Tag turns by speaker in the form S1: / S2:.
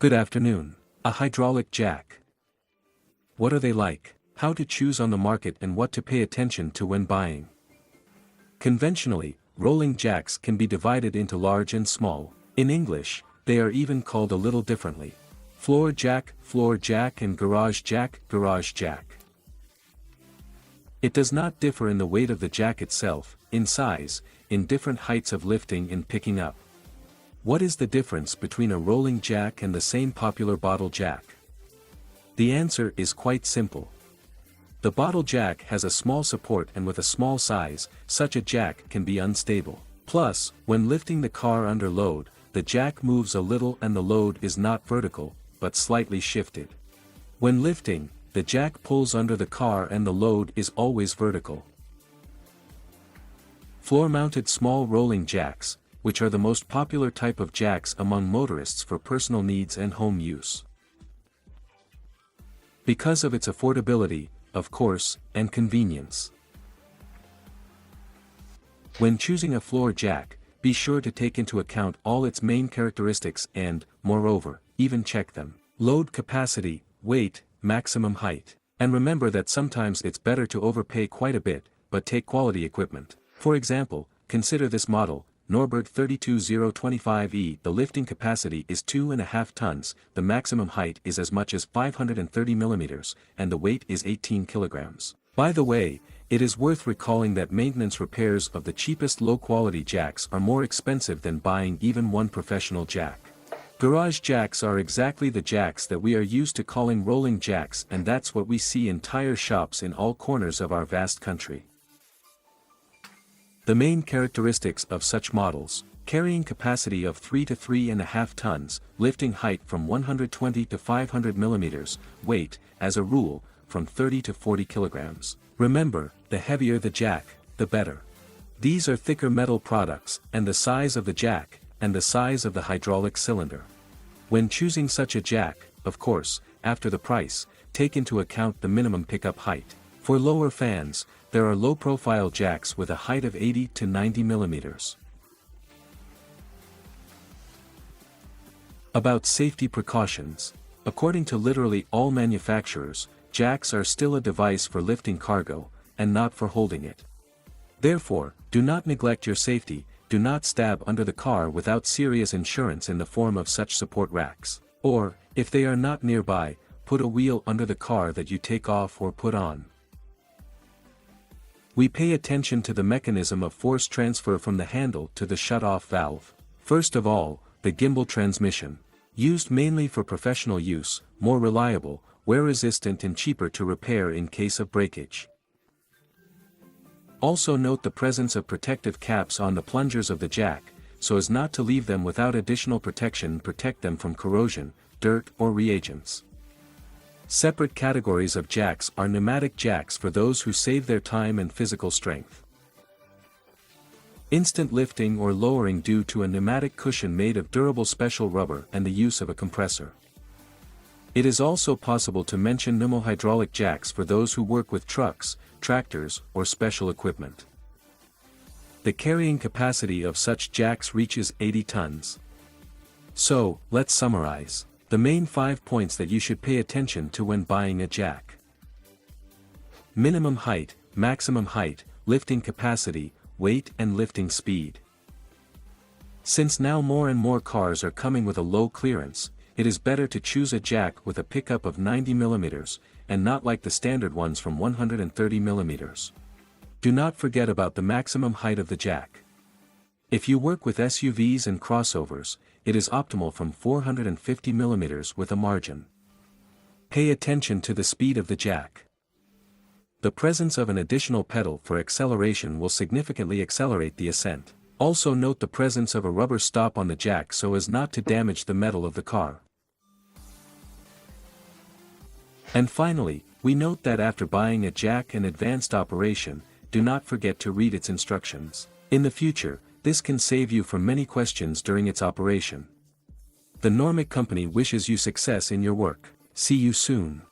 S1: Good afternoon. A hydraulic jack. What are they like? How to choose on the market and what to pay attention to when buying. Conventionally, rolling jacks can be divided into large and small. In English, they are even called a little differently. Floor jack, and garage jack, garage jack. It does not differ in the weight of the jack itself, in size, in different heights of lifting and picking up. What is the difference between a rolling jack and the same popular bottle jack? The answer is quite simple. The bottle jack has a small support, and with a small size, such a jack can be unstable. Plus, when lifting the car under load, the jack moves a little and the load is not vertical, but slightly shifted. When lifting, the jack pulls under the car and the load is always vertical. Floor-mounted small rolling jacks, which are the most popular type of jacks among motorists for personal needs and home use. Because of its affordability, of course, and convenience. When choosing a floor jack, be sure to take into account all its main characteristics and, moreover, even check them. Load capacity, weight, maximum height. And remember that sometimes it's better to overpay quite a bit, but take quality equipment. For example, consider this model, Norbert 32025E. The lifting capacity is 2.5 tons, the maximum height is as much as 530 mm, and the weight is 18 kg. By the way, it is worth recalling that maintenance repairs of the cheapest low-quality jacks are more expensive than buying even one professional jack. Garage jacks are exactly the jacks that we are used to calling rolling jacks, and that's what we see in tire shops in all corners of our vast country. The main characteristics of such models: carrying capacity of 3 to 3.5 tons, lifting height from 120 to 500 mm, weight, as a rule, from 30 to 40 kg. Remember, the heavier the jack, the better. These are thicker metal products, and the size of the jack, and the size of the hydraulic cylinder. When choosing such a jack, of course, after the price, take into account the minimum pickup height. For lower fans, there are low-profile jacks with a height of 80 to 90 mm. About safety precautions. According to literally all manufacturers, jacks are still a device for lifting cargo, and not for holding it. Therefore, do not neglect your safety, do not stab under the car without serious insurance in the form of such support racks. Or, if they are not nearby, put a wheel under the car that you take off or put on. We pay attention to the mechanism of force transfer from the handle to the shut-off valve. First of all, the gimbal transmission. Used mainly for professional use, more reliable, wear-resistant and cheaper to repair in case of breakage. Also note the presence of protective caps on the plungers of the jack, so as not to leave them without additional protection. Protect them from corrosion, dirt or reagents. Separate categories of jacks are pneumatic jacks for those who save their time and physical strength. Instant lifting or lowering due to a pneumatic cushion made of durable special rubber and the use of a compressor. It is also possible to mention pneumohydraulic jacks for those who work with trucks, tractors, or special equipment. The carrying capacity of such jacks reaches 80 tons. So, let's summarize the main 5 points that you should pay attention to when buying a jack. Minimum height, maximum height, lifting capacity, weight and lifting speed. Since now more and more cars are coming with a low clearance, it is better to choose a jack with a pickup of 90 mm, and not like the standard ones from 130 mm. Do not forget about the maximum height of the jack. If you work with SUVs and crossovers, it is optimal from 450 mm with a margin. Pay attention to the speed of the jack. The presence of an additional pedal for acceleration will significantly accelerate the ascent. Also note the presence of a rubber stop on the jack so as not to damage the metal of the car. And finally, we note that after buying a jack and advanced operation, do not forget to read its instructions. In the future, this can save you from many questions during its operation. The Normic Company wishes you success in your work. See you soon.